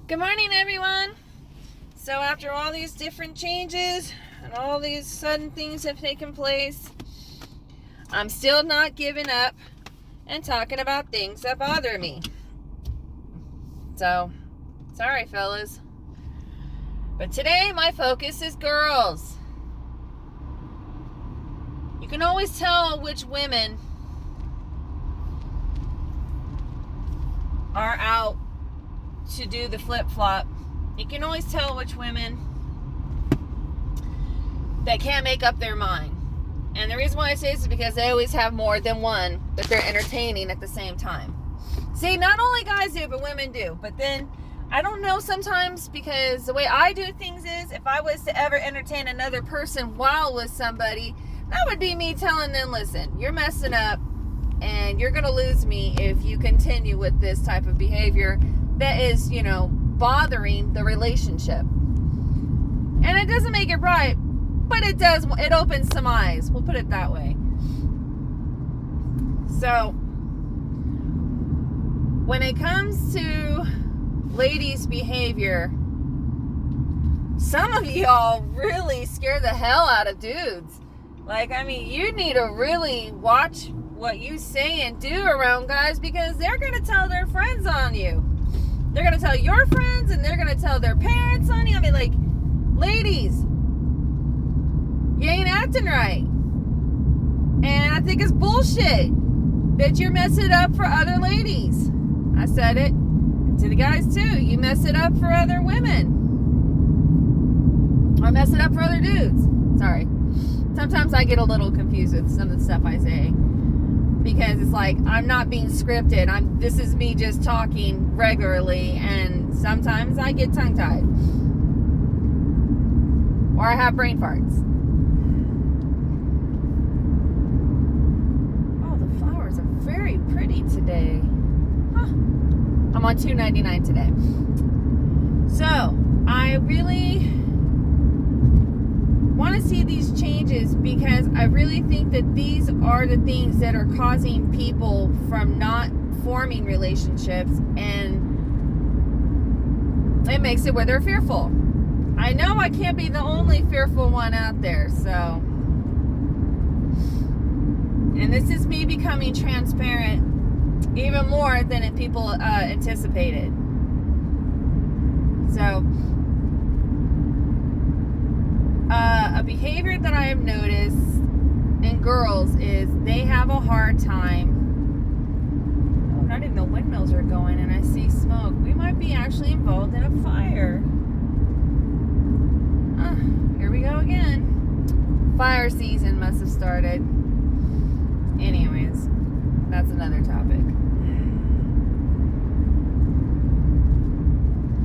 Good morning, everyone. So after all these different changes and all these sudden things have taken place, I'm still not giving up and talking about things that bother me. So, sorry, fellas. But today, my focus is girls. You can always tell which women are out to do the flip-flop. You can always tell which women that can't make up their mind. And the reason why I say this is because they always have more than one that they're entertaining at the same time. See, not only guys do, but women do. But then, I don't know sometimes, because the way I do things is, if I was to ever entertain another person while with somebody, that would be me telling them, listen, you're messing up, and you're going to lose me if you continue with this type of behavior that is, bothering the relationship. And it doesn't make it right, but it opens some eyes. We'll put it that way. So, when it comes to ladies' behavior, some of y'all really scare the hell out of dudes. You need to really watch what you say and do around guys, because they're going to tell their friends on you. They're going to tell your friends, and they're going to tell their parents on you. Ladies, you ain't acting right. And I think it's bullshit that you're messing it up for other ladies. I said it to the guys too. You mess it up for other women. Or mess it up for other dudes. Sorry. Sometimes I get a little confused with some of the stuff I say, because it's like I'm not being scripted. This is me just talking regularly, and sometimes I get tongue-tied. Or I have brain farts. Oh, the flowers are very pretty today. Huh. I'm on $2.99 today. So, I really want to see these changes, because I really think that these are the things that are causing people from not forming relationships, and it makes it where they're fearful. I know I can't be the only fearful one out there, so, and this is me becoming transparent even more than people anticipated. So, a behavior that I have noticed in girls is they have a hard time. Oh, not even the windmills are going, and I see smoke. We might be actually involved in a fire. Here we go again. Fire season must have started. Anyways, that's another topic.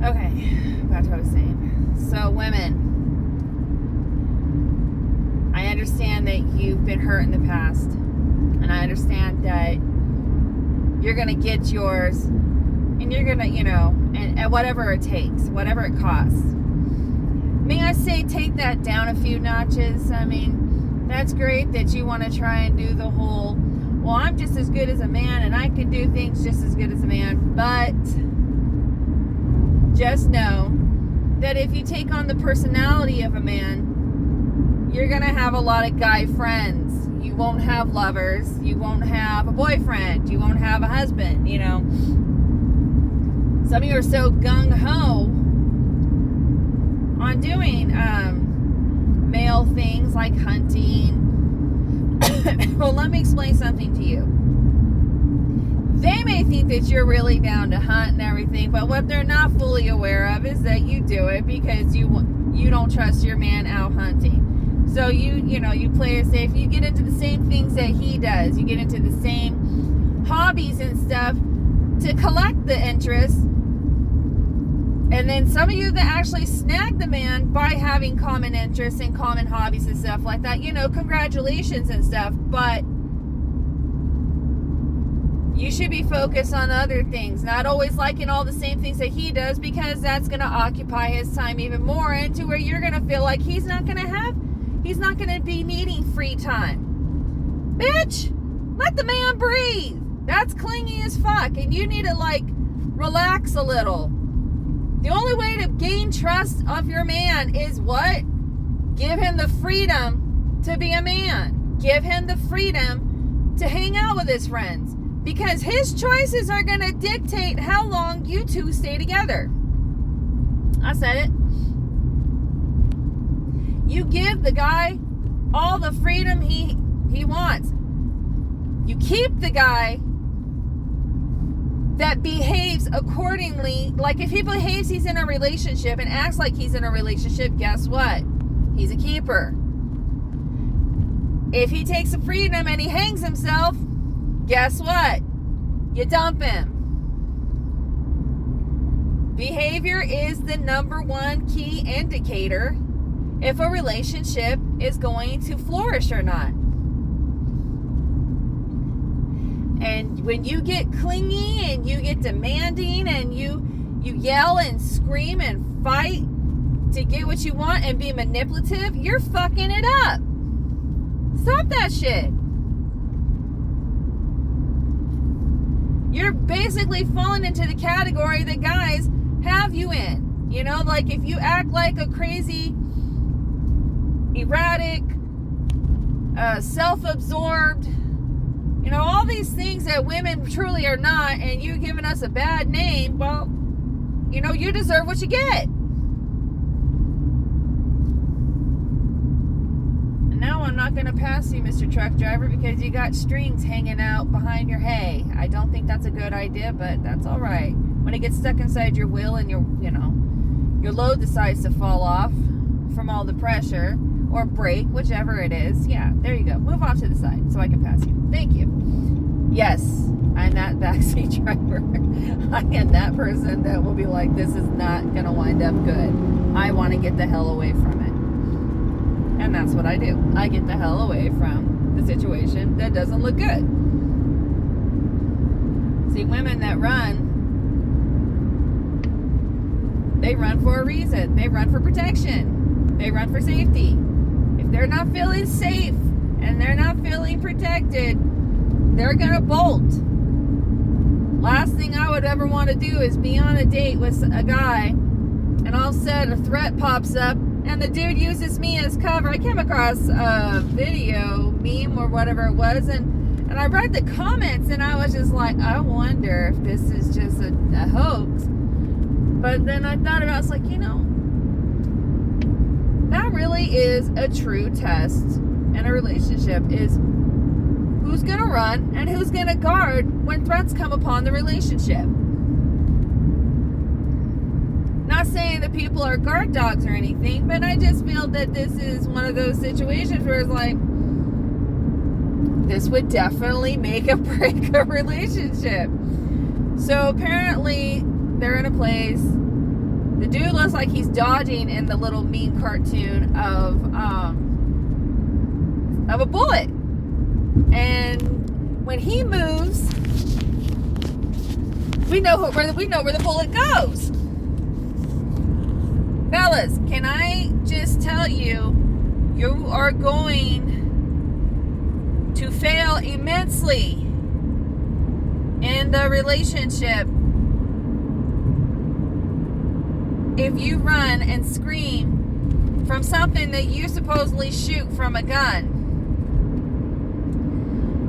Okay, back to what I was saying. So, women, I understand that you've been hurt in the past, and I understand that you're going to get yours, and you're going to, and whatever it takes, whatever it costs. May I say, take that down a few notches? That's great that you want to try and do the whole, well, I'm just as good as a man, and I can do things just as good as a man, but just know that if you take on the personality of a man, you're going to have a lot of guy friends. You won't have lovers. You won't have a boyfriend. You won't have a husband, Some of you are so gung-ho on doing male things like hunting. Well, let me explain something to you. They may think that you're really down to hunt and everything, but what they're not fully aware of is that you do it because you don't trust your man out hunting. So you play it safe. You get into the same things that he does. You get into the same hobbies and stuff to collect the interest. And then some of you that actually snag the man by having common interests and common hobbies and stuff like that, congratulations and stuff. But you should be focused on other things, not always liking all the same things that he does, because that's going to occupy his time even more, into where you're going to feel like he's not going to be needing free time. Bitch, let the man breathe. That's clingy as fuck, and you need to relax a little. The only way to gain trust of your man is what? Give him the freedom to be a man. Give him the freedom to hang out with his friends. Because his choices are going to dictate how long you two stay together. I said it. You give the guy all the freedom he wants. You keep the guy that behaves accordingly. Like if he behaves he's in a relationship and acts like he's in a relationship, guess what? He's a keeper. If he takes the freedom and he hangs himself, guess what? You dump him. Behavior is the number one key indicator if a relationship is going to flourish or not. And when you get clingy and you get demanding and you yell and scream and fight to get what you want and be manipulative, you're fucking it up. Stop that shit. You're basically falling into the category that guys have you in. You know, like if you act like a crazy, erratic, self-absorbed, you know, all these things that women truly are not, and you giving us a bad name, well, you know, you deserve what you get. And now I'm not going to pass you, Mr. Truck Driver, because you got strings hanging out behind your hay. I don't think that's a good idea, but that's all right. When it gets stuck inside your wheel and your load decides to fall off from all the pressure, or break, whichever it is. Yeah, there you go. Move off to the side so I can pass you. Thank you. Yes, I'm that backseat driver. I am that person that will be like, this is not going to wind up good. I want to get the hell away from it. And that's what I do. I get the hell away from the situation that doesn't look good. See, women that run, they run for a reason. They run for protection. They run for safety. If they're not feeling safe and they're not feeling protected, they're gonna bolt. Last thing I would ever want to do is be on a date with a guy and all of a sudden a threat pops up and the dude uses me as cover. I came across a video, meme or whatever it was, and I read the comments and I was just like, I wonder if this is just a hoax. But then I thought about it, I was like, you know, that really is a true test in a relationship, is who's going to run and who's going to guard when threats come upon the relationship. Not saying that people are guard dogs or anything, but I just feel that this is one of those situations where it's like, this would definitely make or break a relationship. So apparently they're in a place. The dude looks like he's dodging in the little meme cartoon of a bullet. And when he moves, we know where the bullet goes. Fellas, can I just tell you, you are going to fail immensely in the relationship if you run and scream from something that you supposedly shoot from a gun.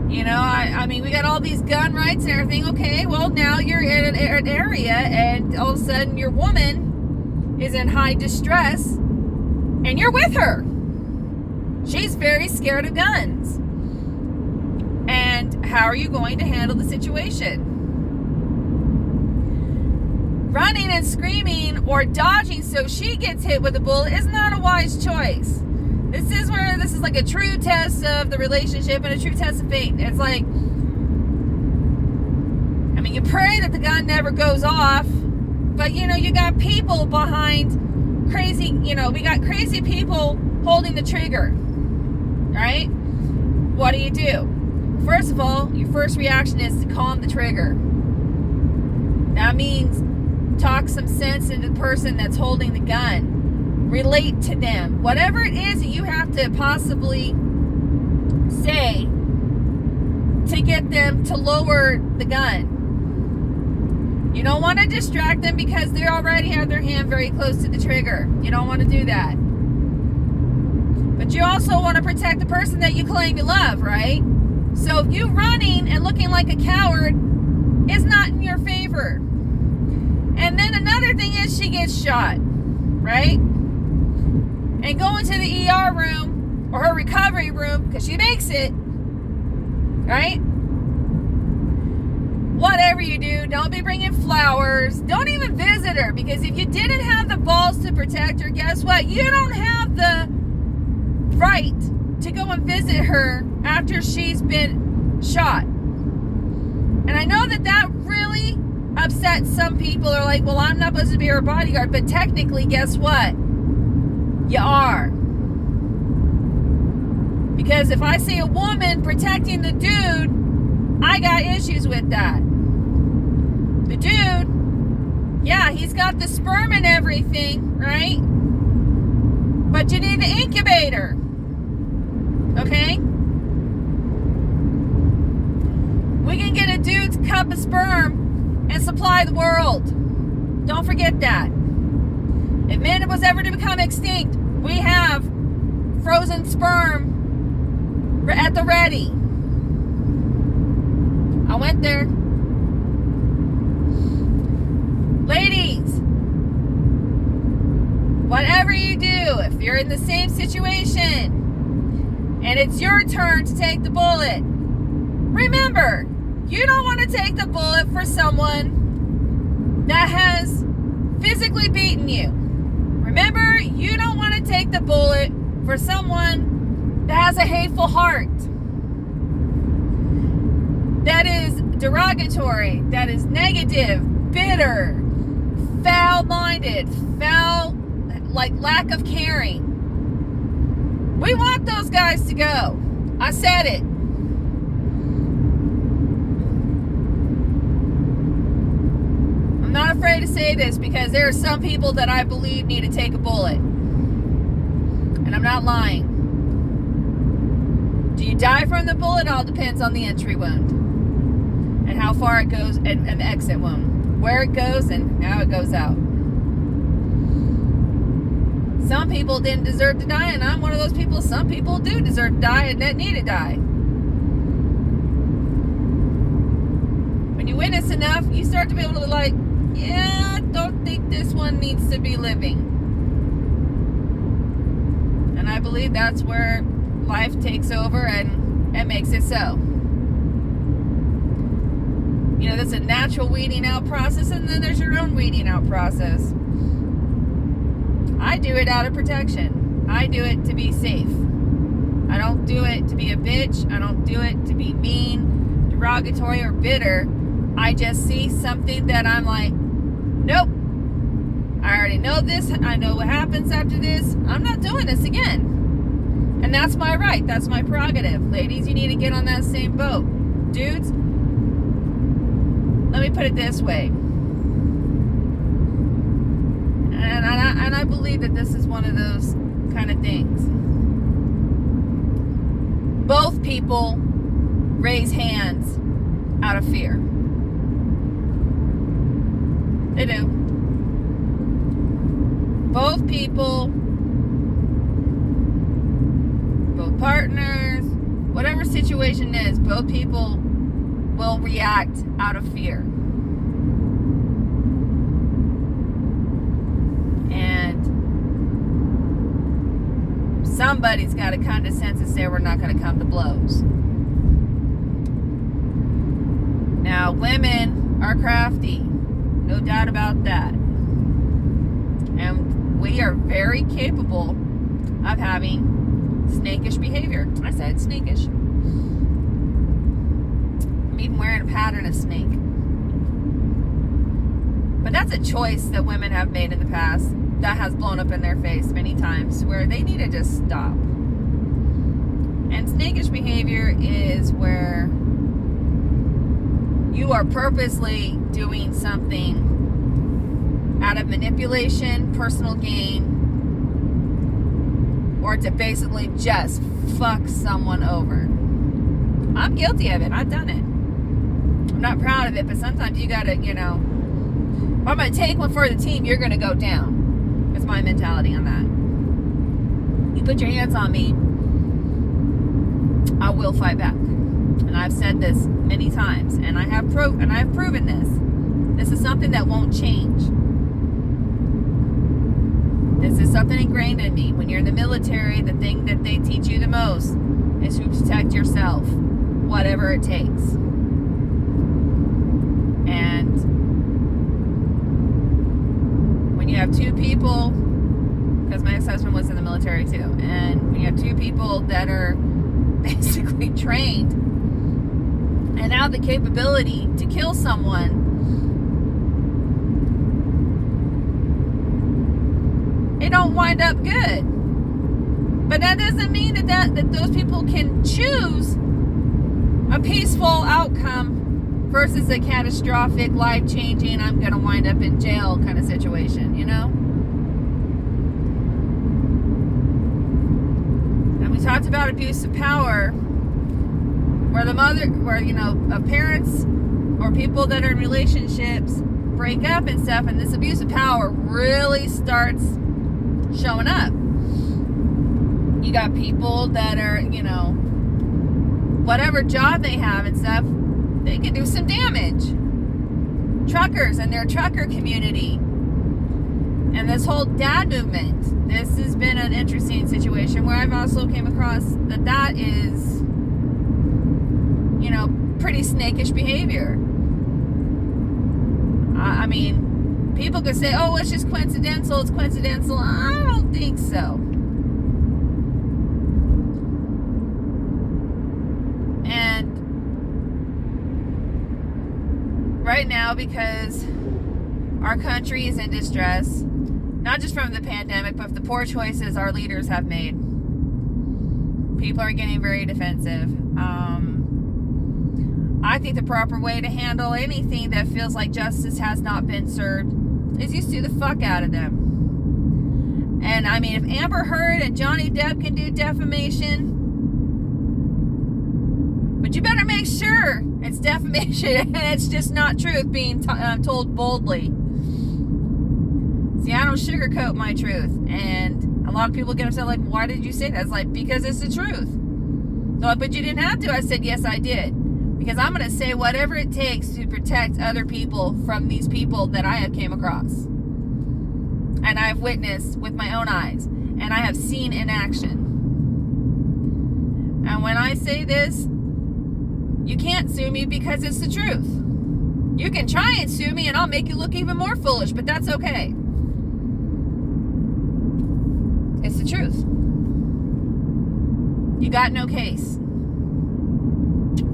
You know, I mean, we got all these gun rights and everything. Okay, well, now you're in an area and all of a sudden your woman is in high distress and you're with her. She's very scared of guns. And how are you going to handle the situation? Running and screaming or dodging so she gets hit with a bullet is not a wise choice. This is like a true test of the relationship and a true test of fate. It's like, I mean, you pray that the gun never goes off, but you know, you got people behind crazy, you know, we got crazy people holding the trigger, right? What do? First of all, your first reaction is to calm the trigger. That means talk some sense into the person that's holding the gun. Relate to them. Whatever it is that you have to possibly say to get them to lower the gun. You don't want to distract them because they already have their hand very close to the trigger. You don't want to do that. But you also want to protect the person that you claim you love, right? So if you running and looking like a coward is not in your favor. And then another thing is she gets shot, right? And going to the ER room or her recovery room, because she makes it, right? Whatever you do, don't be bringing flowers. Don't even visit her, because if you didn't have the balls to protect her, guess what? You don't have the right to go and visit her after she's been shot. And I know that really upsets some people. Are like, well, I'm not supposed to be her bodyguard, but technically, guess what? You are. Because if I see a woman protecting the dude, I got issues with that. The dude, yeah, he's got the sperm and everything, right? But you need the incubator. Okay? We can get a dude's cup of sperm and supply the world. Don't forget that. If man was ever to become extinct, we have frozen sperm at the ready. I went there. Ladies, whatever you do, if you're in the same situation and it's your turn to take the bullet, remember, you don't want to take the bullet for someone that has physically beaten you. Remember, you don't want to take the bullet for someone that has a hateful heart, that is derogatory, that is negative, bitter, foul-minded, like lack of caring. We want those guys to go. I said it. I'm not afraid to say this because there are some people that I believe need to take a bullet. And I'm not lying. Do you die from the bullet? It all depends on the entry wound and how far it goes, and the exit wound, where it goes and how it goes out. Some people didn't deserve to die, and I'm one of those people. Some people do deserve to die and that need to die. When you witness enough, you start to be able to like, yeah, I don't think this one needs to be living. And I believe that's where life takes over and it makes it so. You know, there's a natural weeding out process, and then there's your own weeding out process. I do it out of protection. I do it to be safe. I don't do it to be a bitch. I don't do it to be mean, derogatory, or bitter. I just see something that I'm like, nope. I already know this. I know what happens after this. I'm not doing this again. And that's my right. That's my prerogative. Ladies, you need to get on that same boat. Dudes, let me put it this way. And I believe that this is one of those kind of things. Both people raise hands out of fear. They do. Both people, both partners, whatever situation is, both people will react out of fear. And somebody's got to condescend and say we're not going to come to blows. Now, women are crafty. No doubt about that. And we are very capable of having snakish behavior. I said snakish. I'm even wearing a pattern of snake. But that's a choice that women have made in the past that has blown up in their face many times, where they need to just stop. And snakish behavior is where you are purposely doing something out of manipulation, personal gain, or to basically just fuck someone over. I'm guilty of it. I've done it. I'm not proud of it, but sometimes you gotta, I'm going to take one for the team, you're going to go down. That's my mentality on that. You put your hands on me, I will fight back. And I've said this many times, and I've proven this. This is something that won't change. This is something ingrained in me. When you're in the military, the thing that they teach you the most is to protect yourself, whatever it takes. And when you have two people, because my ex-husband was in the military too, and when you have two people that are basically trained and have the capability to kill someone, it don't wind up good. But that doesn't mean that those people can choose a peaceful outcome versus a catastrophic, life-changing, I'm going to wind up in jail kind of situation, you know? And we talked about abuse of power, where parents or people that are in relationships break up and stuff, and this abuse of power really starts showing up. You got people that are, whatever job they have and stuff, they can do some damage. Truckers and their trucker community. And this whole dad movement. This has been an interesting situation where I've also came across that is, pretty snakish behavior. I mean, people could say, oh, it's just coincidental. It's coincidental. I don't think so. And right now, because our country is in distress, not just from the pandemic, but the poor choices our leaders have made, people are getting very defensive. I think the proper way to handle anything that feels like justice has not been served is you sue the fuck out of them. And I mean, if Amber Heard and Johnny Depp can do defamation, but you better make sure it's defamation and it's just not truth being told boldly. See, I don't sugarcoat my truth. And a lot of people get upset, like, why did you say that? It's like, because it's the truth. They're like, but you didn't have to. I said, yes, I did. Because I'm going to say whatever it takes to protect other people from these people that I have came across. And I have witnessed with my own eyes. And I have seen in action. And when I say this, you can't sue me because it's the truth. You can try and sue me and I'll make you look even more foolish, but that's okay. It's the truth. You got no case.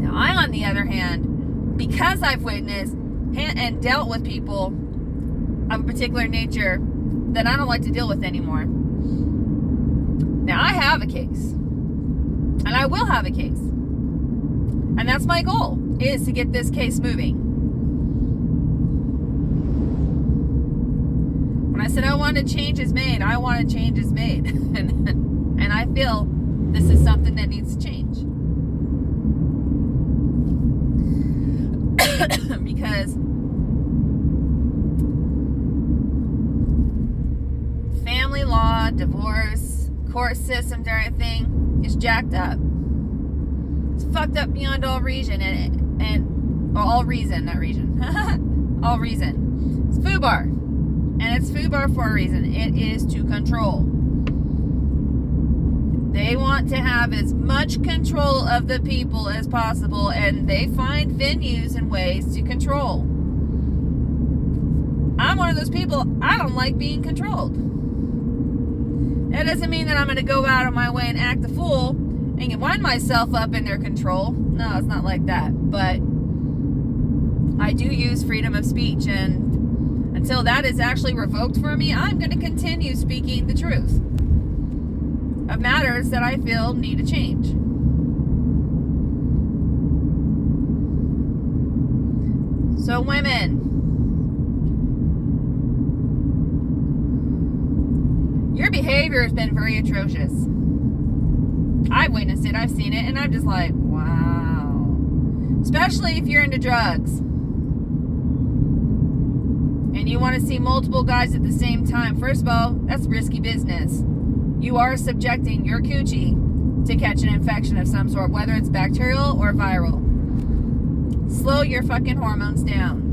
Now, I, on the other hand, because I've witnessed and dealt with people of a particular nature that I don't like to deal with anymore. Now, I have a case. And I will have a case. And that's my goal, is to get this case moving. When I said I wanted changes made, I wanted changes made. And I feel this is something that needs to change. Because family law, divorce, court systems, everything is jacked up. It's fucked up beyond all reason, all reason. All reason. It's FUBAR. And it's FUBAR for a reason. It is to control. They want to have as much control of the people as possible, and they find venues and ways to control. I'm one of those people, I don't like being controlled. That doesn't mean that I'm going to go out of my way and act a fool and wind myself up in their control. No, it's not like that. But I do use freedom of speech, and until that is actually revoked for me, I'm going to continue speaking the truth of matters that I feel need to change. So women, your behavior has been very atrocious. I've witnessed it, I've seen it, and I'm just like, wow. Especially if you're into drugs. And and you want to see multiple guys at the same time, first of all, that's risky business. You are subjecting your coochie to catch an infection of some sort, whether it's bacterial or viral. Slow your fucking hormones down.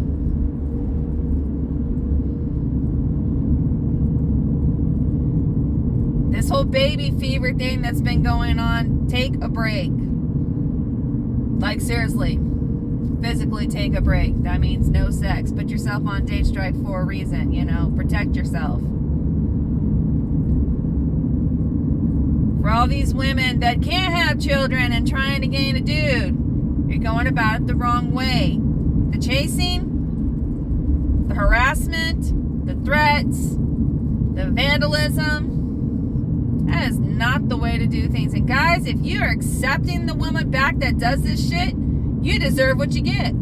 This whole baby fever thing that's been going on, take a break. Like, seriously. Physically take a break. That means no sex. Put yourself on date strike for a reason, you know. Protect yourself. For all these women that can't have children and trying to gain a dude, you're going about it the wrong way. The chasing, the harassment, the threats, the vandalism, that is not the way to do things. And guys, if you're accepting the woman back that does this shit, you deserve what you get.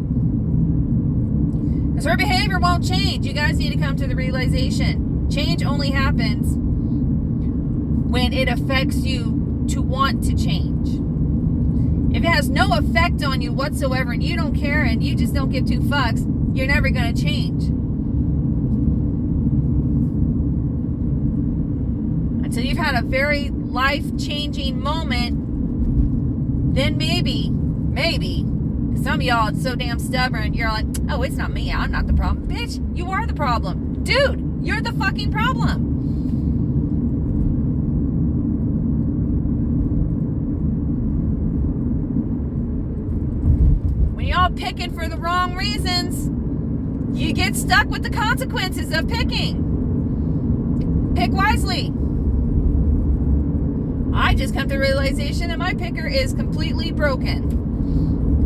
Because her behavior won't change. You guys need to come to the realization. Change only happens when it affects you to want to change. If it has no effect on you whatsoever and you don't care and you just don't give two fucks, you're never going to change. Until you've had a very life-changing moment, then maybe, some of y'all are so damn stubborn, you're like, oh, it's not me, I'm not the problem. Bitch, you are the problem. Dude, you're the fucking problem. When y'all picking for the wrong reasons, you get stuck with the consequences of picking. Pick wisely. I just come to the realization that my picker is completely broken.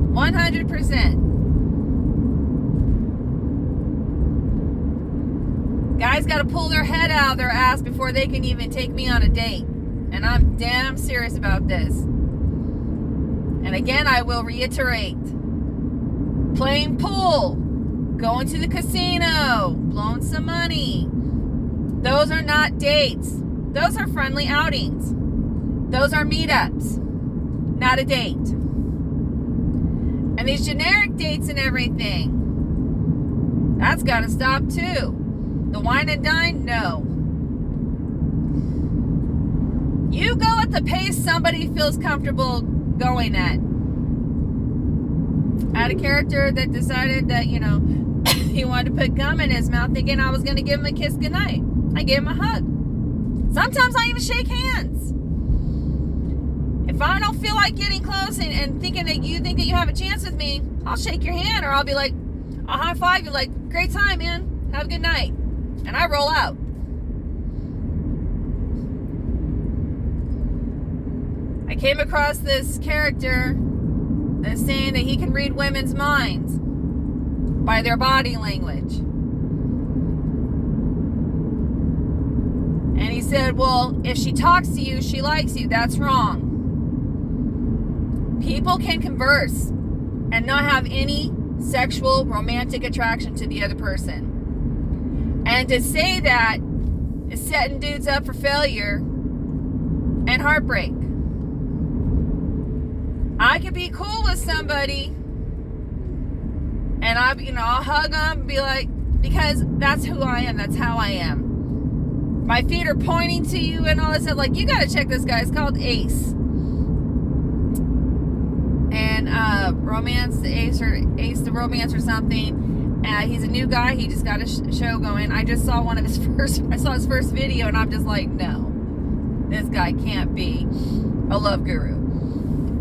100%. Guys got to pull their head out of their ass before they can even take me on a date. And I'm damn serious about this. And again, I will reiterate. Playing pool, going to the casino, blowing some money. Those are not dates. Those are friendly outings. Those are meetups, not a date. And these generic dates and everything, that's got to stop too. The wine and dine, no. You go at the pace somebody feels comfortable going at. I had a character that decided that, you know, he wanted to put gum in his mouth thinking I was going to give him a kiss goodnight. I gave him a hug. Sometimes I even shake hands. If I don't feel like getting close and thinking that you think that you have a chance with me, I'll shake your hand, or I'll be like, I'll high five you like, great time, man. Have a good night. And I roll out. I came across this character that's saying that he can read women's minds by their body language. And he said, well, if she talks to you, she likes you. That's wrong. People can converse and not have any sexual romantic attraction to the other person. And to say that is setting dudes up for failure and heartbreak. I could be cool with somebody and I'll hug them and be like, because that's who I am, that's how I am. My feet are pointing to you and all that stuff. Like, you gotta check this guy. It's called Ace. And Ace the Romance or something. He's a new guy. He just got a show going. I just saw his first video and I'm just like, no, this guy can't be a love guru.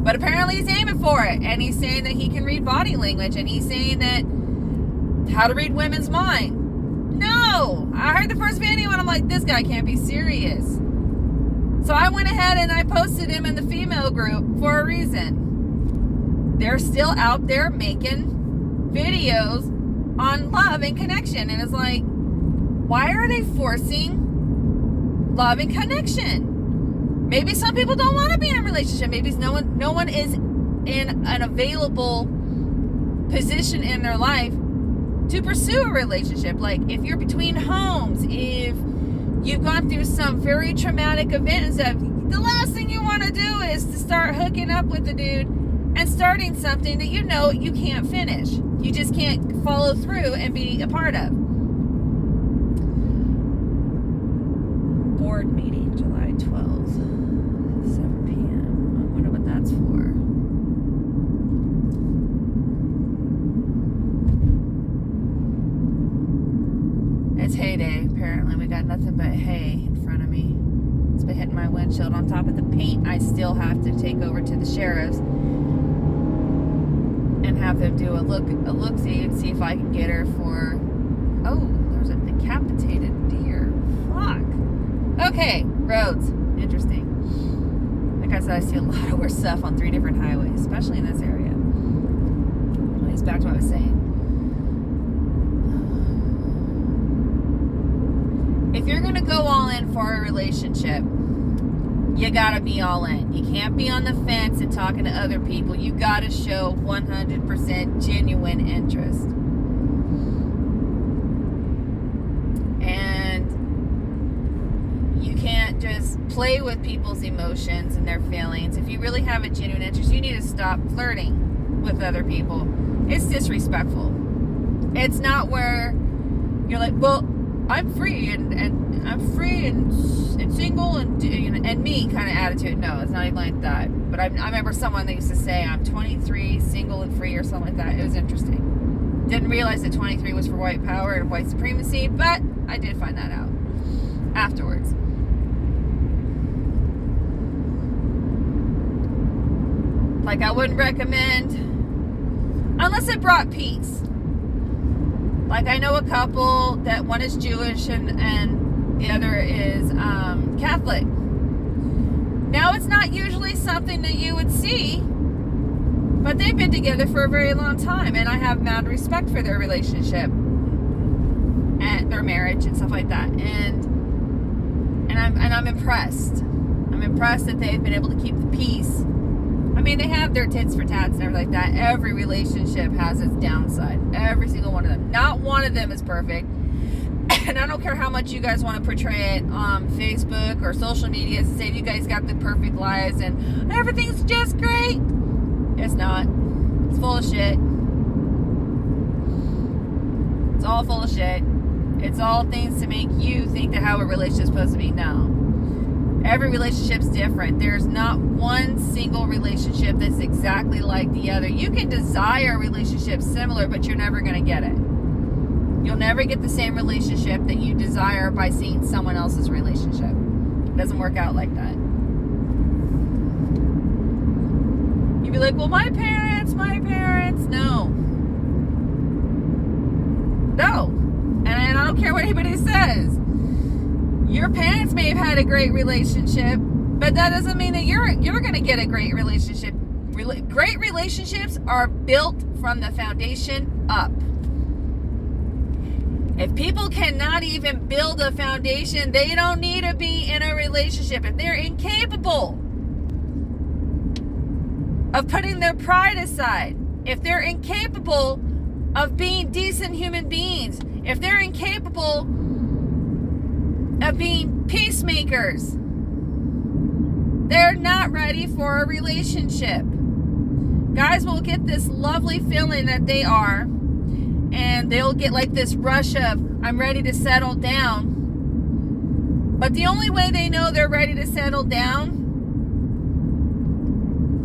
But apparently he's aiming for it, and he's saying that he can read body language, and he's saying that how to read women's mind. No, I heard the first video and I'm like, this guy can't be serious. So I went ahead and I posted him in the female group for a reason. They're still out there making videos on love and connection. And it's like, why are they forcing love and connection? Maybe some people don't want to be in a relationship. Maybe no one is in an available position in their life to pursue a relationship. Like, if you're between homes, if you've gone through some very traumatic event and stuff, the last thing you want to do is to start hooking up with a dude and starting something that you know you can't finish. You just can't follow through and be a part of. board meeting, July 12th, 7 p.m. I wonder what that's for. It's hay day, apparently. We got nothing but hay in front of me. It's been hitting my windshield. On top of the paint, I still have to take over to the sheriff's and have them do a look-see and see if I can get her for... Oh, there's a decapitated deer. Fuck. Okay, roads. Interesting. Like I said, I see a lot of worse stuff on 3 different highways, especially in this area. Anyways, back to what I was saying. If you're going to go all in for a relationship, you got to be all in. You can't be on the fence and talking to other people. You got to show 100% genuine interest. And you can't just play with people's emotions and their feelings. If you really have a genuine interest, you need to stop flirting with other people. It's disrespectful. It's not where you're like, well, I'm free and I'm free and single and me kind of attitude. No, it's not even like that. But I remember someone that used to say, I'm 23, single and free or something like that. It was interesting. Didn't realize that 23 was for white power and white supremacy, but I did find that out afterwards. Like, I wouldn't recommend, unless it brought peace. Like, I know a couple that one is Jewish and the other is Catholic. Now, it's not usually something that you would see, but they've been together for a very long time, and I have mad respect for their relationship and their marriage and stuff like that. And I'm impressed. I'm impressed that they've been able to keep the peace. I mean, they have their tits for tats and everything like that. Every relationship has its downside. Every single one of them. Not one of them is perfect. And I don't care how much you guys want to portray it on Facebook or social media to say you guys got the perfect lives and everything's just great. It's not. It's full of shit. It's all full of shit. It's all things to make you think that how a relationship is supposed to be. No. Every relationship's different. There's not one single relationship that's exactly like the other. You can desire a relationship similar, but you're never going to get it. You'll never get the same relationship that you desire by seeing someone else's relationship. It doesn't work out like that. You'd be like, well, my parents. No. And I don't care what anybody says. Your parents may have had a great relationship, but that doesn't mean that you're going to get a great relationship. Great relationships are built from the foundation up. If people cannot even build a foundation, they don't need to be in a relationship. If they're incapable of putting their pride aside, if they're incapable of being decent human beings, if they're incapable of being peacemakers, they're not ready for a relationship. Guys will get this lovely feeling that they are, and they'll get like this rush of, I'm ready to settle down. But the only way they know they're ready to settle down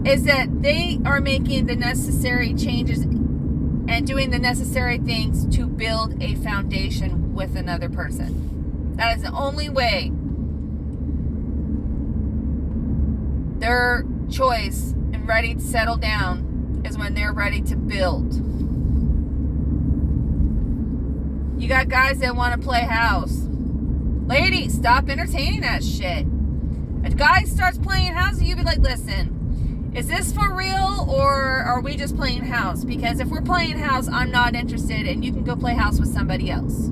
is that they are making the necessary changes and doing the necessary things to build a foundation with another person. That is the only way. Their choice and ready to settle down is when they're ready to build. You got guys that want to play house. Ladies, stop entertaining that shit. A guy starts playing house and you be like, listen, is this for real or are we just playing house? Because if we're playing house, I'm not interested and you can go play house with somebody else.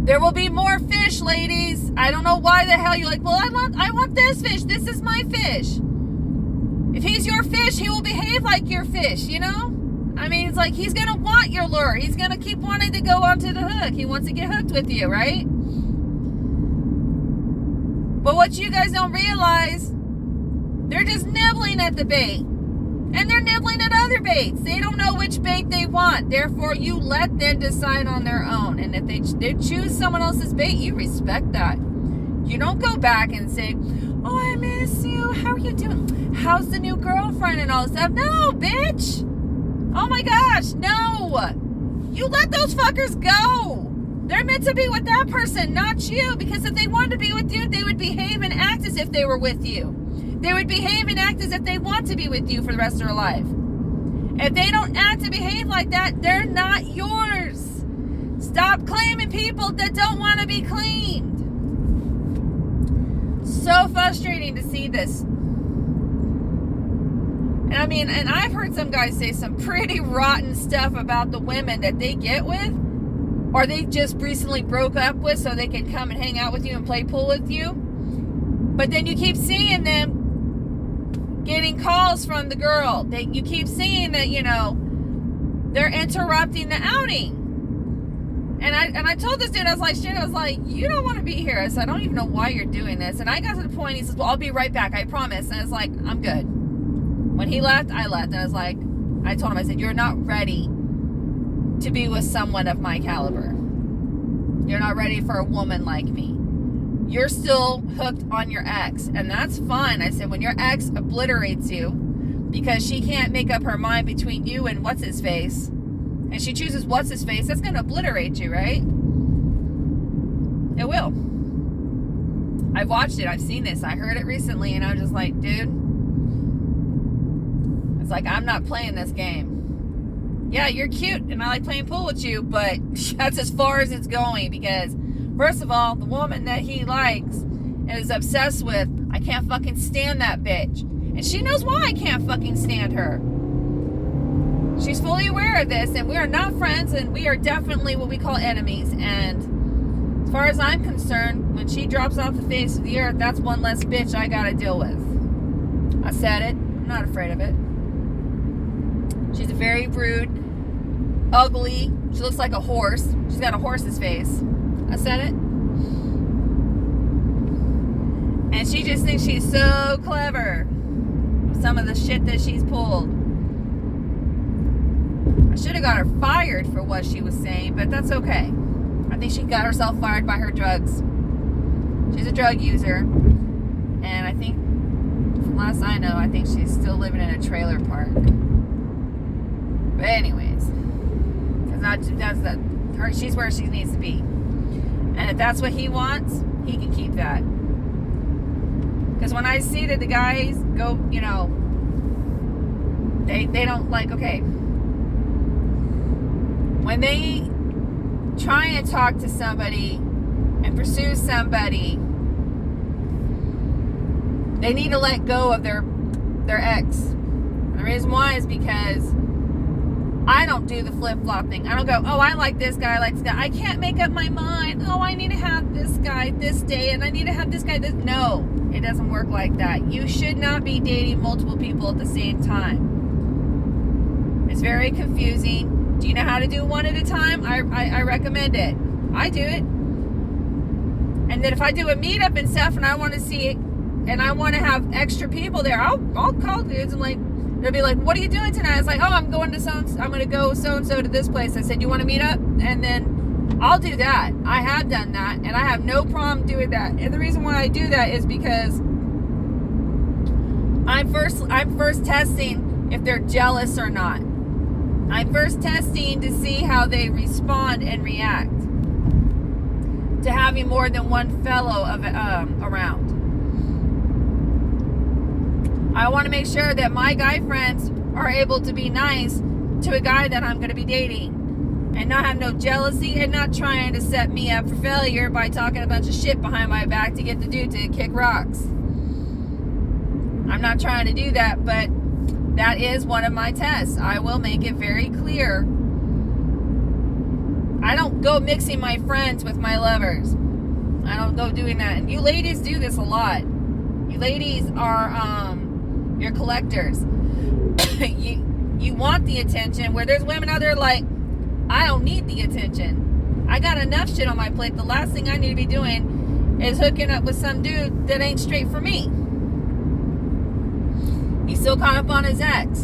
There will be more fish, ladies. I don't know why the hell you're like, well, I want this fish. This is my fish. If he's your fish, he will behave like your fish, you know? I mean, it's like he's going to want your lure. He's going to keep wanting to go onto the hook. He wants to get hooked with you, right? But what you guys don't realize, they're just nibbling at the bait. And they're nibbling at other baits. They don't know which bait they want. Therefore, you let them decide on their own. And if they choose someone else's bait, you respect that. You don't go back and say, oh, I miss you. How are you doing? How's the new girlfriend and all this stuff? No, bitch. Oh my gosh, no. You let those fuckers go. They're meant to be with that person, not you. Because if they wanted to be with you, they would behave and act as if they were with you. They would behave and act as if they want to be with you for the rest of their life. If they don't act and behave like that, they're not yours. Stop claiming people that don't want to be claimed. So frustrating to see this. And I mean, and I've heard some guys say some pretty rotten stuff about the women that they get with, or they just recently broke up with so they can come and hang out with you and play pool with you. But then you keep seeing them getting calls from the girl. You keep seeing that, you know, they're interrupting the outing. And I told this dude, I was like, you don't want to be here. I said, I don't even know why you're doing this. And I got to the point, he says, well, I'll be right back, I promise. And I was like, I'm good. When he left, I left. And I was like, I told him, I said, you're not ready to be with someone of my caliber. You're not ready for a woman like me. You're still hooked on your ex. And that's fine. I said, when your ex obliterates you because she can't make up her mind between you and what's-his-face, and she chooses what's-his-face, that's going to obliterate you, right? It will. I've watched it. I've seen this. I heard it recently, and I was just like, dude, it's like, I'm not playing this game. Yeah, you're cute, and I like playing pool with you, but that's as far as it's going, because first of all, the woman that he likes and is obsessed with, I can't fucking stand that bitch. And she knows why I can't fucking stand her. She's fully aware of this, and we are not friends, and we are definitely what we call enemies. And as far as I'm concerned, when she drops off the face of the earth, that's one less bitch I gotta deal with. I said it. I'm not afraid of it. She's very rude, ugly. She looks like a horse. She's got a horse's face. I said it. And she just thinks she's so clever. Some of the shit that she's pulled. I should have got her fired for what she was saying, but that's okay. I think she got herself fired by her drugs. She's a drug user. And I think, from last I know, I think she's still living in a trailer park. But anyways, she's where she needs to be. And if that's what he wants, he can keep that. Because when I see that the guys go, you know, they don't like, okay, when they try and talk to somebody and pursue somebody, they need to let go of their ex. And the reason why is because I don't do the flip-flop thing. I don't go, oh, I like this guy, I like this guy. I can't make up my mind. Oh, I need to have this guy this day, and I need to have this guy this. No, it doesn't work like that. You should not be dating multiple people at the same time. It's very confusing. Do you know how to do one at a time? I recommend it. I do it. And then if I do a meetup and stuff and I want to see it, and I want to have extra people there, I'll call dudes and like, they'll be like, what are you doing tonight? It's like, oh, I'm going to I'm going to go so-and-so to this place. I said, you want to meet up? And then I'll do that. I have done that, and I have no problem doing that. And the reason why I do that is because I'm first testing if they're jealous or not. I'm first testing to see how they respond and react to having more than one fellow around. I want to make sure that my guy friends are able to be nice to a guy that I'm going to be dating and not have no jealousy and not trying to set me up for failure by talking a bunch of shit behind my back to get the dude to kick rocks. I'm not trying to do that, but that is one of my tests. I will make it very clear. I don't go mixing my friends with my lovers. I don't go doing that. And you ladies do this a lot. You ladies are you're collectors. you want the attention, where there's women out there like, I don't need the attention. I got enough shit on my plate. The last thing I need to be doing is hooking up with some dude that ain't straight for me. He's still caught up on his ex.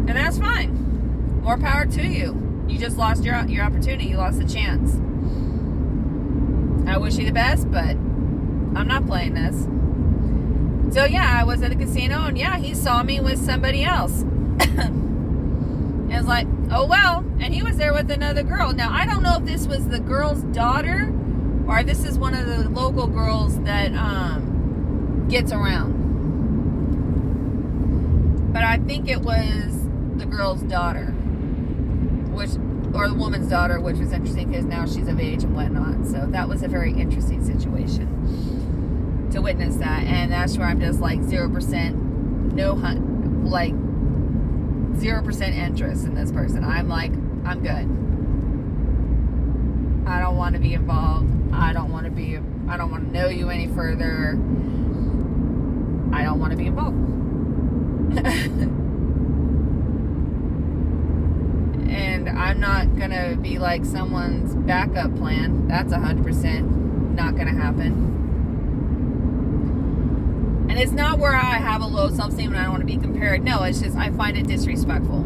And that's fine. More power to you. You just lost your opportunity. You lost the chance. I wish you the best, but I'm not playing this. So yeah, I was at the casino, and yeah, he saw me with somebody else. And I was like, oh well. And he was there with another girl. Now, I don't know if this was the girl's daughter or this is one of the local girls that gets around. But I think it was the girl's daughter, or the woman's daughter, which was interesting because now she's of age and whatnot. So that was a very interesting situation to witness that. And that's where I'm just like 0% no hunt, like 0% interest in this person. I'm like, I'm good. I don't want to be involved. I don't want to know you any further. I don't want to be involved. And I'm not going to be like someone's backup plan. That's 100% not going to happen. And it's not where I have a low self-esteem and I don't want to be compared. No, it's just I find it disrespectful.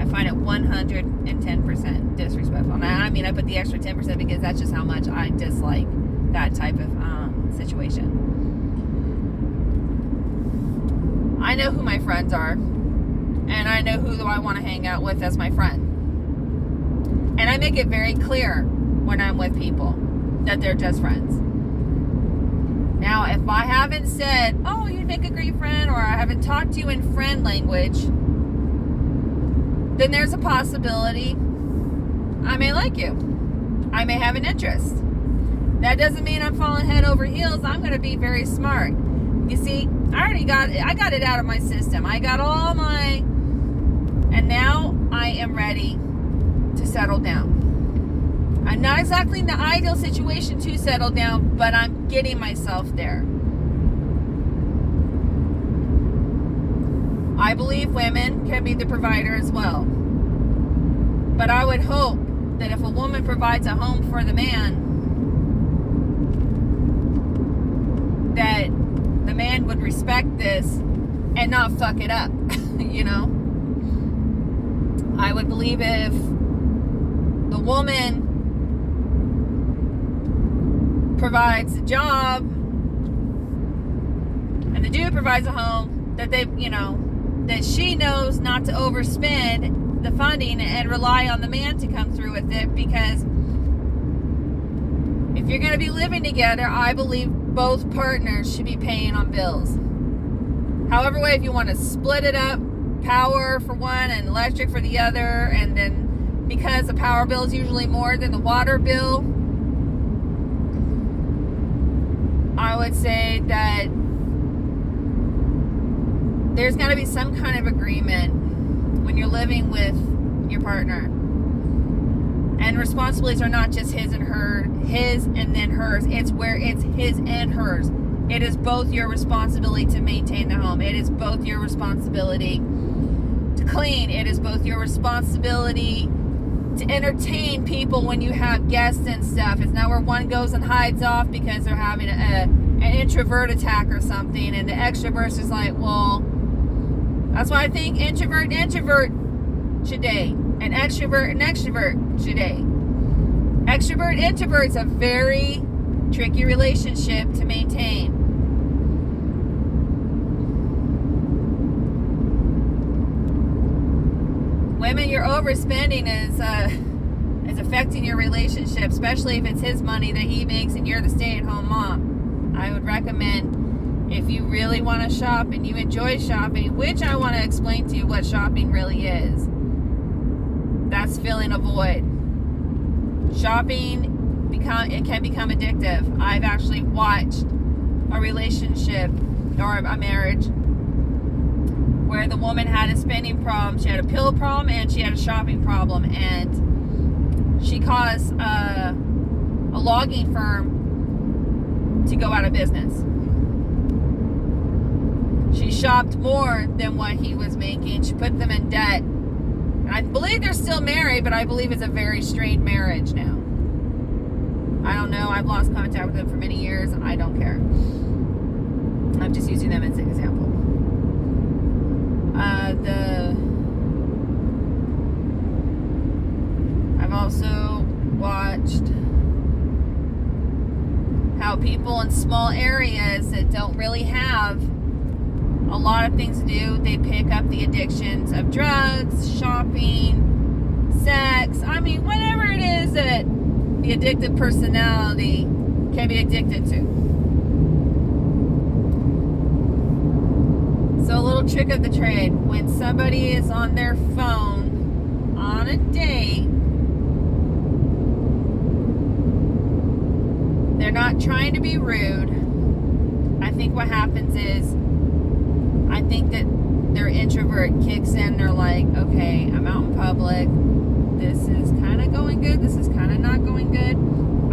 I find it 110% disrespectful. And I mean, I put the extra 10% because that's just how much I dislike that type of situation. I know who my friends are. And I know who I want to hang out with as my friend. And I make it very clear when I'm with people that they're just friends. Now, if I haven't said, oh, you'd make a great friend, or I haven't talked to you in friend language, then there's a possibility I may like you. I may have an interest. That doesn't mean I'm falling head over heels. I'm going to be very smart. You see, I got it out of my system. I got all my, and now I am ready to settle down. I'm not exactly in the ideal situation to settle down, but I'm getting myself there. I believe women can be the provider as well. But I would hope that if a woman provides a home for the man, that the man would respect this and not fuck it up, you know? I would believe if the woman provides a job and the dude provides a home, that they, you know, that she knows not to overspend the funding and rely on the man to come through with it, because if you're going to be living together, I believe both partners should be paying on bills. However way, if you want to split it up, power for one and electric for the other, and then because the power bill is usually more than the water bill, I would say that there's got to be some kind of agreement when you're living with your partner. And responsibilities are not just his and then hers. It's where it's his and hers. It is both your responsibility to maintain the home. It is both your responsibility to clean. It is both your responsibility to entertain people when you have guests and stuff. It's not where one goes and hides off because they're having an introvert attack or something, and the extrovert's just like, well, that's why I think introvert should date, and extrovert should date. Extrovert introvert's a very tricky relationship to maintain. Women, your overspending is affecting your relationship, especially if it's his money that he makes and you're the stay-at-home mom. I would recommend, if you really want to shop and you enjoy shopping, which I want to explain to you what shopping really is. That's filling a void. Shopping it can become addictive. I've actually watched a relationship or a marriage where the woman had a spending problem. She had a pill problem and she had a shopping problem, and she caused a logging firm to go out of business. She shopped more than what he was making. She put them in debt. And I believe they're still married, but I believe it's a very strained marriage now. I don't know. I've lost contact with them for many years. I don't care. I'm just using them as an example. I've also watched people in small areas that don't really have a lot of things to do, they pick up the addictions of drugs, shopping, sex. I mean, whatever it is that the addictive personality can be addicted to. So a little trick of the trade, when somebody is on their phone on a date, they're not trying to be rude. I think what happens is, I think that their introvert kicks in. They're like, okay, I'm out in public. This is kind of going good. This is kind of not going good.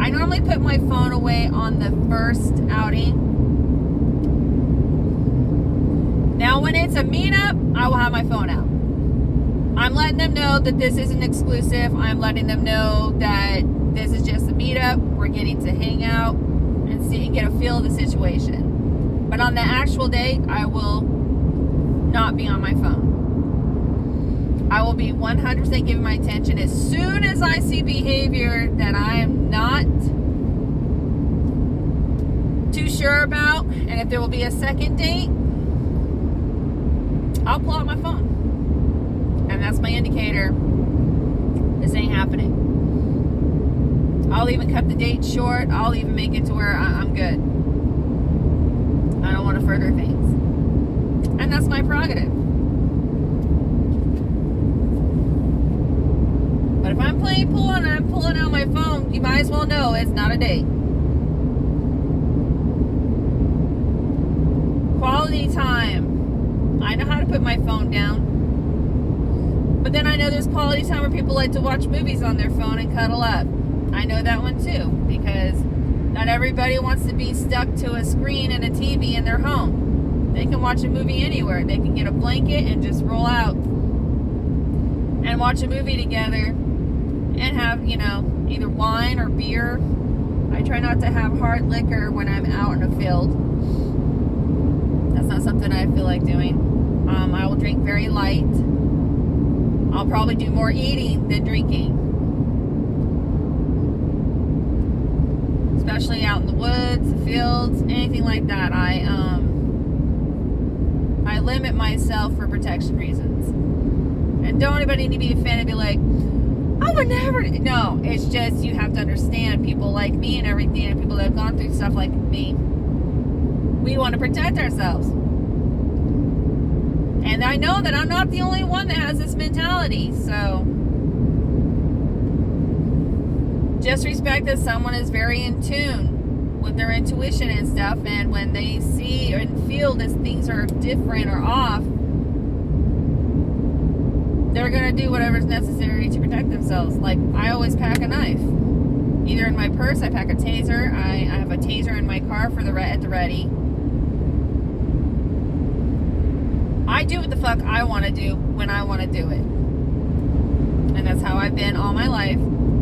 I normally put my phone away on the first outing. Now, when it's a meetup, I will have my phone out. I'm letting them know that this isn't exclusive. I'm letting them know that this is just a meetup. We're getting to hang out and see and get a feel of the situation. But on the actual date, I will not be on my phone. I will be 100% giving my attention as soon as I see behavior that I am not too sure about, and if there will be a second date, I'll pull out my phone. And that's my indicator. This ain't happening. I'll even cut the date short. I'll even make it to where I'm good. I don't want to further things. And that's my prerogative. But if I'm playing pool and I'm pulling out my phone, you might as well know it's not a date. Quality time. I know how to put my phone down. But then I know there's quality time where people like to watch movies on their phone and cuddle up. I know that one too, because not everybody wants to be stuck to a screen and a TV in their home. They can watch a movie anywhere. They can get a blanket and just roll out and watch a movie together and have, either wine or beer. I try not to have hard liquor when I'm out in a field. That's not something I feel like doing. I will drink very light. I'll probably do more eating than drinking. Especially out in the woods, the fields, anything like that. I limit myself for protection reasons. And don't anybody need to be offended and be like, I would never. No, it's just you have to understand people like me and everything, and people that have gone through stuff like me. We want to protect ourselves. And I know that I'm not the only one that has this mentality, so just respect that someone is very in tune with their intuition and stuff, and when they see and feel that things are different or off, they're going to do whatever's necessary to protect themselves. Like, I always pack a knife. Either in my purse, I pack a taser. I have a taser in my car at the ready. I do what the fuck I want to do when I want to do it. And that's how I've been all my life.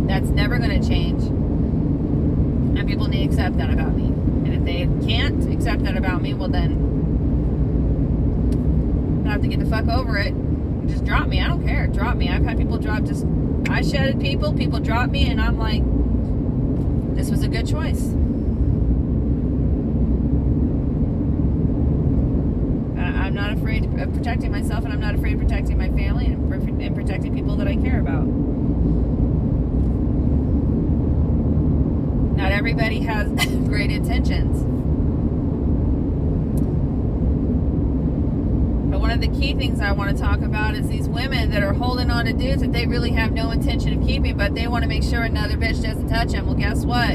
That's never going to change. And people need to accept that about me. And if they can't accept that about me, well then, I have to get the fuck over it. Just drop me. I don't care. Drop me. I've had people drop I shedded people drop me, and I'm like, this was a good choice. I'm not afraid of protecting myself, and I'm not afraid of protecting my family and protecting people that I care about. Not everybody has great intentions. But one of the key things I want to talk about is these women that are holding on to dudes that they really have no intention of keeping, but they want to make sure another bitch doesn't touch them. Well, guess what?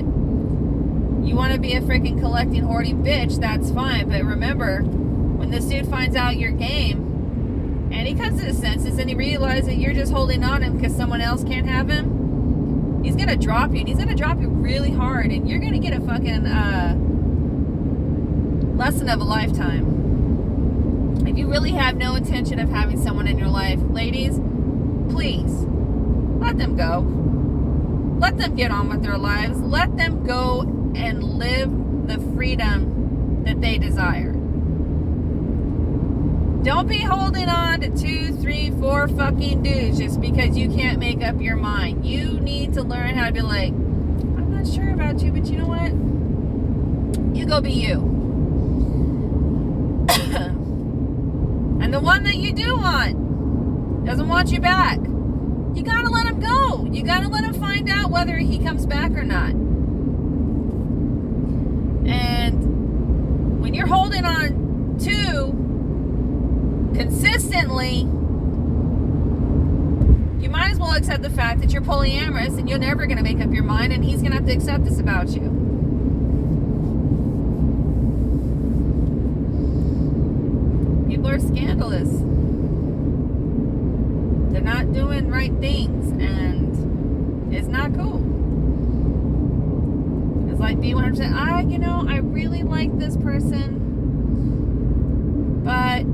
You want to be a freaking collecting, hoarding bitch, that's fine. But remember, when this dude finds out your game, and he comes to his senses and he realizes that you're just holding on to him because someone else can't have him, he's going to drop you, and he's going to drop you really hard, and you're going to get a fucking lesson of a lifetime. If you really have no intention of having someone in your life, ladies, please, let them go. Let them get on with their lives. Let them go and live the freedom that they desire. Don't be holding on to 2, 3, 4 fucking dudes just because you can't make up your mind. You need to learn how to be like, I'm not sure about you, but you know what? You go be you. And the one that you do want doesn't want you back. You gotta let him go. You gotta let him find out whether he comes back or not. And when you're holding on to consistently, you might as well accept the fact that you're polyamorous and you're never going to make up your mind, and he's going to have to accept this about you. People are scandalous. They're not doing right things, and it's not cool. It's like being 100%, I really like this person, but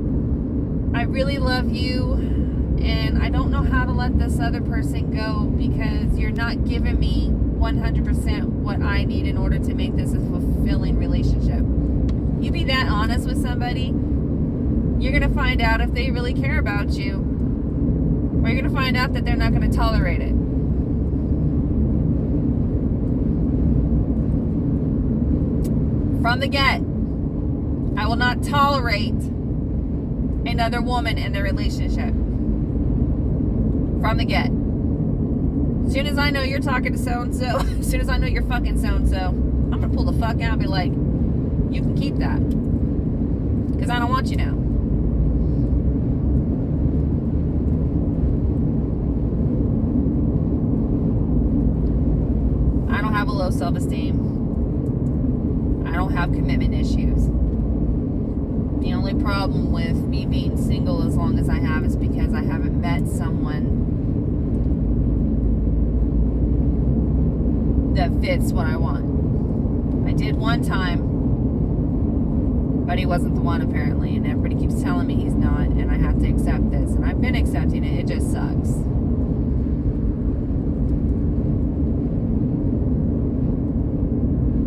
I really love you, and I don't know how to let this other person go because you're not giving me 100% what I need in order to make this a fulfilling relationship. You be that honest with somebody, you're going to find out if they really care about you, or you're going to find out that they're not going to tolerate it. From the get, I will not tolerate another woman in their relationship. From the get. As soon as I know you're talking to so-and-so, as soon as I know you're fucking so-and-so, I'm going to pull the fuck out and be like, you can keep that. Because I don't want you now. I don't have a low self-esteem. I don't have commitment issues. The only problem with me being single as long as I have is because I haven't met someone that fits what I want. I did one time, but he wasn't the one apparently, and everybody keeps telling me he's not, and I have to accept this, and I've been accepting it. It just sucks.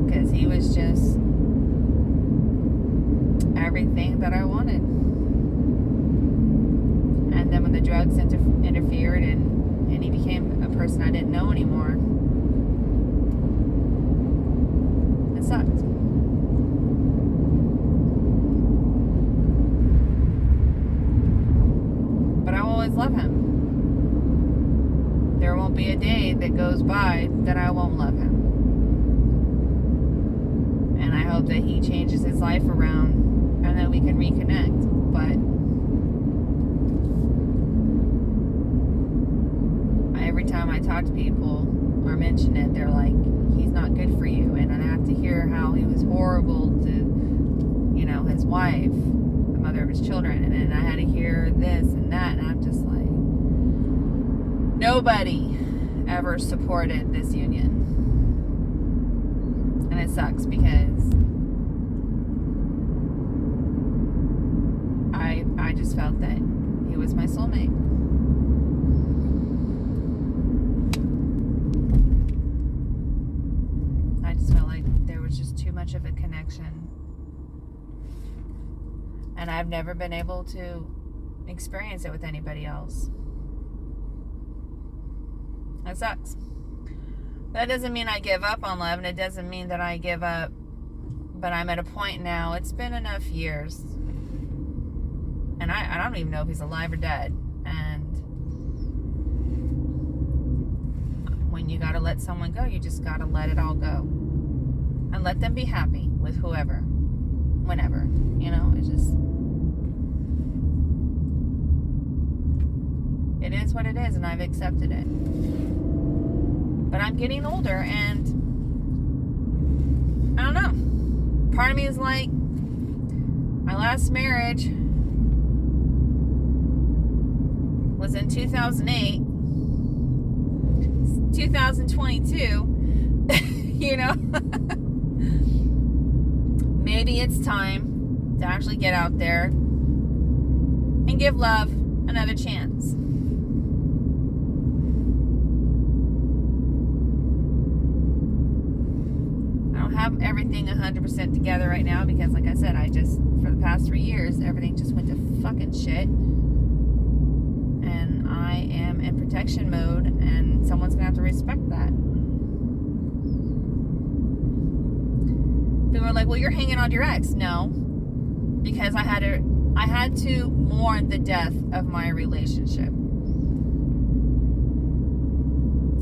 Because he was just everything that I wanted. And then when the drugs interfered and he became a person I didn't know anymore, it sucked. But I will always love him. There won't be a day that goes by that I won't love him. And I hope that he changes his life around and that we can reconnect. But every time I talk to people or mention it, they're like, he's not good for you. And I have to hear how he was horrible to, his wife, the mother of his children. And then I had to hear this and that. And I'm just like, nobody ever supported this union. And it sucks because I just felt that he was my soulmate. I just felt like there was just too much of a connection. And I've never been able to experience it with anybody else. That sucks. That doesn't mean I give up on love, and it doesn't mean that I give up, but I'm at a point now, it's been enough years, and I don't even know if he's alive or dead, and when you gotta let someone go, you just gotta let it all go, and let them be happy with whoever, whenever, it's just, it is what it is, and I've accepted it. But I'm getting older, and I don't know. Part of me is like, my last marriage was in 2008. It's 2022. Maybe it's time to actually get out there and give love another chance. Have everything 100% together right now because, like I said, for the past 3 years, everything just went to fucking shit, and I am in protection mode, and someone's gonna have to respect that. People were like, well, you're hanging on to your ex. No, because I had to mourn the death of my relationship.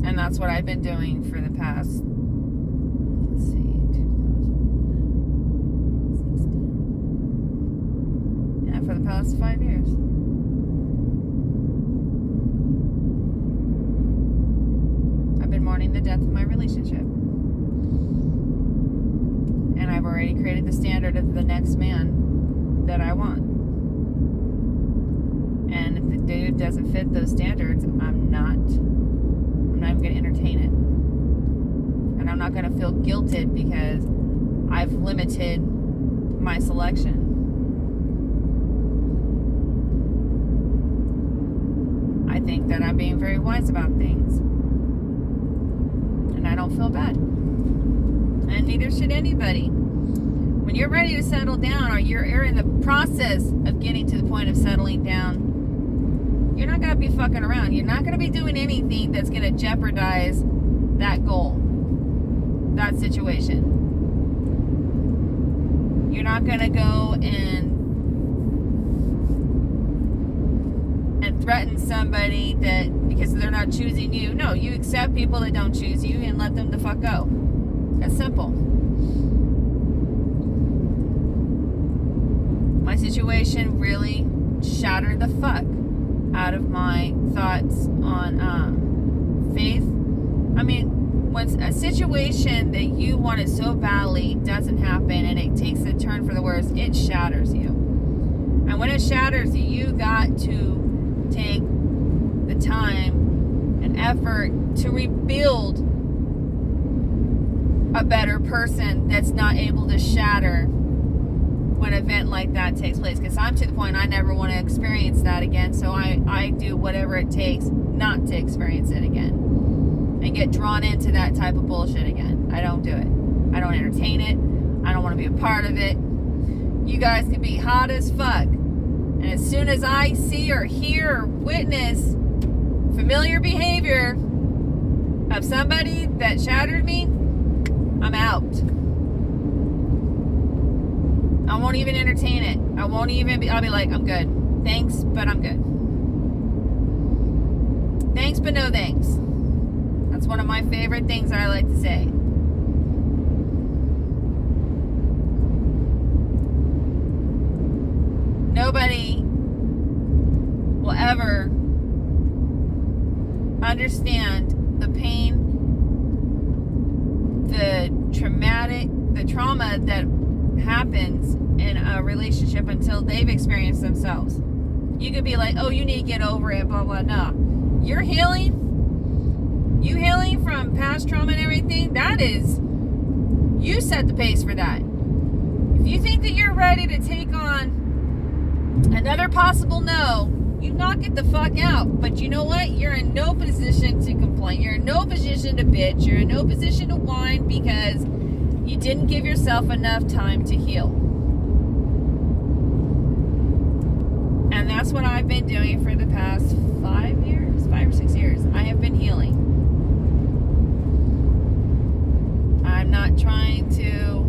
And that's what I've been doing for the past, let's see, 2016. Yeah, for the past 5 years. I've been mourning the death of my relationship. And I've already created the standard of the next man that I want. And if the dude doesn't fit those standards, I'm not even going to entertain it. And I'm not going to feel guilted because I've limited my selection. I think that I'm being very wise about things. And I don't feel bad. And neither should anybody. When you're ready to settle down, or you're in the process of getting to the point of settling down, you're not going to be fucking around. You're not going to be doing anything that's going to jeopardize that goal, that situation. You're not going to go and threaten somebody that because they're not choosing you. No, you accept people that don't choose you and let them the fuck go. That's simple. My situation really shattered the fuck out of my thoughts on faith. I mean, when a situation that you wanted so badly doesn't happen and it takes a turn for the worse, it shatters you. And when it shatters you, you got to take the time and effort to rebuild a better person that's not able to shatter when an event like that takes place. Because I'm to the point I never want to experience that again, so I do whatever it takes not to experience it again and get drawn into that type of bullshit again. I don't do it. I don't entertain it. I don't want to be a part of it. You guys can be hot as fuck, and as soon as I see or hear or witness familiar behavior of somebody that shattered me, I'm out. I won't even entertain it. I'll be like, I'm good. Thanks, but I'm good. Thanks, but no thanks. That's one of my favorite things that I like to say. Nobody will ever understand the pain, the trauma that happens in a relationship until they've experienced themselves. You could be like, oh, you need to get over it, blah, blah. No. You're healing. You healing from past trauma and everything, that is, you set the pace for that. If you think that you're ready to take on another possible no, you knock it the fuck out. But you know what? You're in no position to complain. You're in no position to bitch. You're in no position to whine because you didn't give yourself enough time to heal. And that's what I've been doing for the past 5 or 6 years. I have been healing. I'm not trying to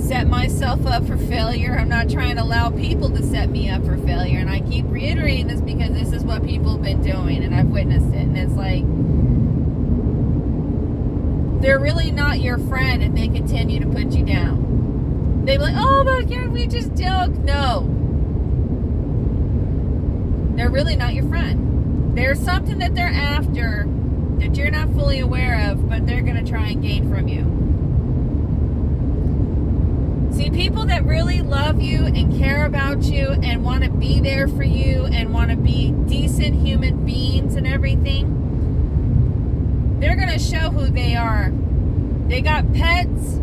set myself up for failure. I'm not trying to allow people to set me up for failure. And I keep reiterating this because this is what people have been doing and I've witnessed it. And it's like, they're really not your friend if they continue to put you down. They're like, oh, but yeah, we just joke. No. They're really not your friend. There's something that they're after that you're not fully aware of, but they're going to try and gain from you. See, people that really love you and care about you and want to be there for you and want to be decent human beings and everything, they're going to show who they are. They got pets,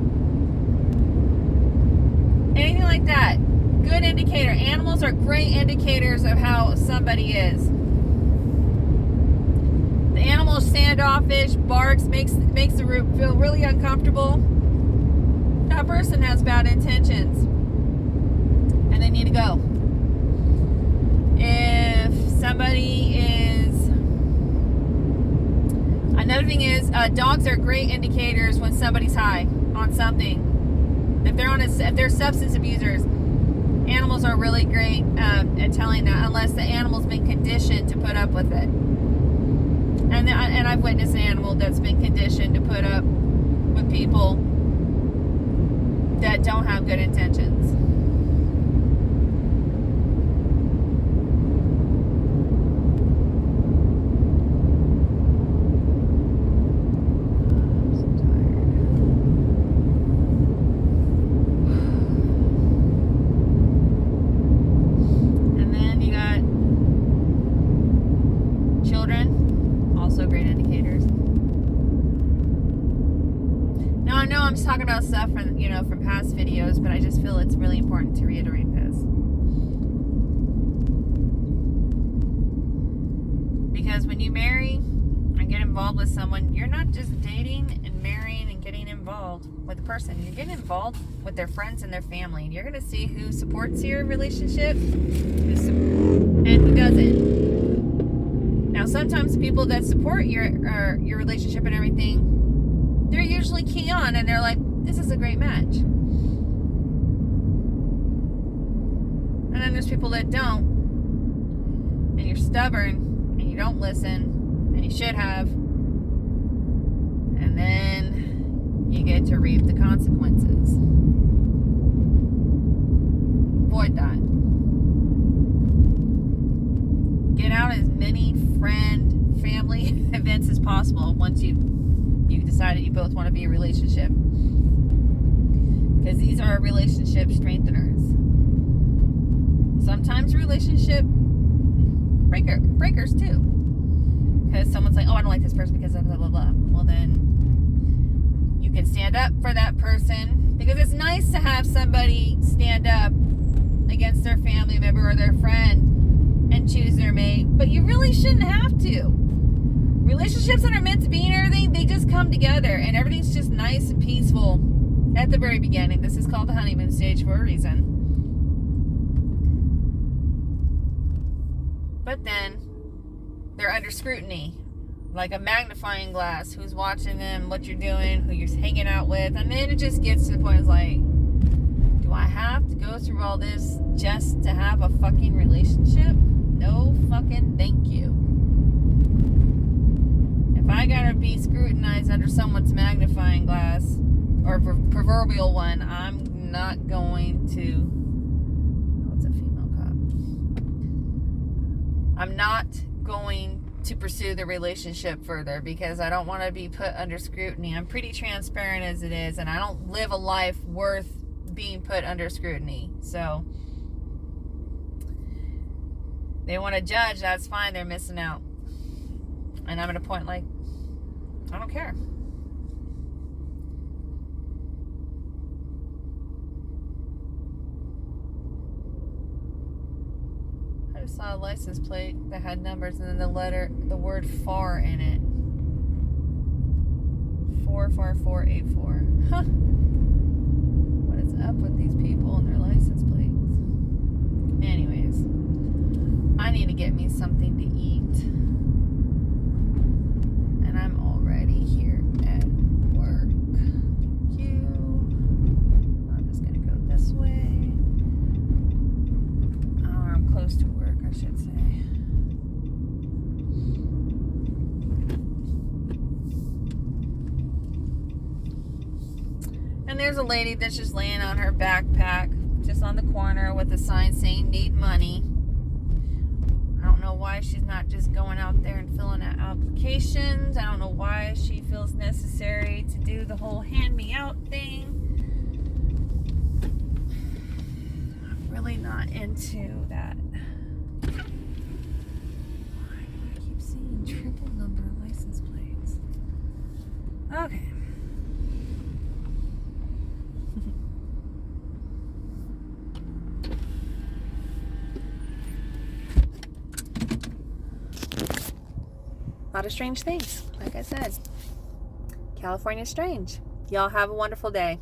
anything like that. Good indicator. Animals are great indicators of how somebody is. The animal is standoffish, barks, makes the room feel really uncomfortable. That person has bad intentions and they need to go. If somebody is Another thing is, dogs are great indicators when somebody's high on something. If they're substance abusers, animals are really great at telling that, unless the animal's been conditioned to put up with it. And I've witnessed an animal that's been conditioned to put up with people that don't have good intentions. Talking about stuff from past videos, but I just feel it's really important to reiterate this, because when you marry and get involved with someone, you're not just dating and marrying and getting involved with a person. You're getting involved with their friends and their family, and you're going to see who supports your relationship and who doesn't. Now, sometimes people that support your relationship and everything, they're usually key on, and they're like, this is a great match. And then there's people that don't, and you're stubborn, and you don't listen, and you should have, and then you get to reap the consequences. Avoid that. Get out as many family events as possible once you decided you both want to be a relationship, because these are relationship strengtheners. Sometimes relationship breakers too, because someone's like, oh, I don't like this person because of blah blah blah. Well, then you can stand up for that person, because it's nice to have somebody stand up against their family member or their friend and choose their mate, but you really shouldn't have to. Relationships that are meant to be and everything, they just come together, and everything's just nice and peaceful at the very beginning. This is called the honeymoon stage for a reason. But then they're under scrutiny, like a magnifying glass. Who's watching them, what you're doing, who you're hanging out with, and then it just gets to the point, it's like, do I have to go through all this just to have a fucking relationship? No fucking thank you. If I gotta be scrutinized under someone's magnifying glass, or proverbial one, I'm not going to... Oh, it's a female cop. I'm not going to pursue the relationship further, because I don't want to be put under scrutiny. I'm pretty transparent as it is, and I don't live a life worth being put under scrutiny. So, they want to judge, that's fine, they're missing out. And I'm at a point like, I don't care. I just saw a license plate that had numbers and then the word FAR in it. 44484. Huh. What is up with these people and their license plates? Anyways, I need to get me something to eat. And I'm already here at work. Thank you. I'm just going to go this way. Oh, I'm close to work, I should say. And there's a lady that's just laying on her backpack just on the corner with a sign saying need money. I don't know why she's not just going out there and filling out applications. I don't know why she feels necessary to do the whole hand me out thing. I'm really not into that. Why do I keep seeing triple number license plates? Okay. A lot of strange things, like I said. California's strange. Y'all have a wonderful day.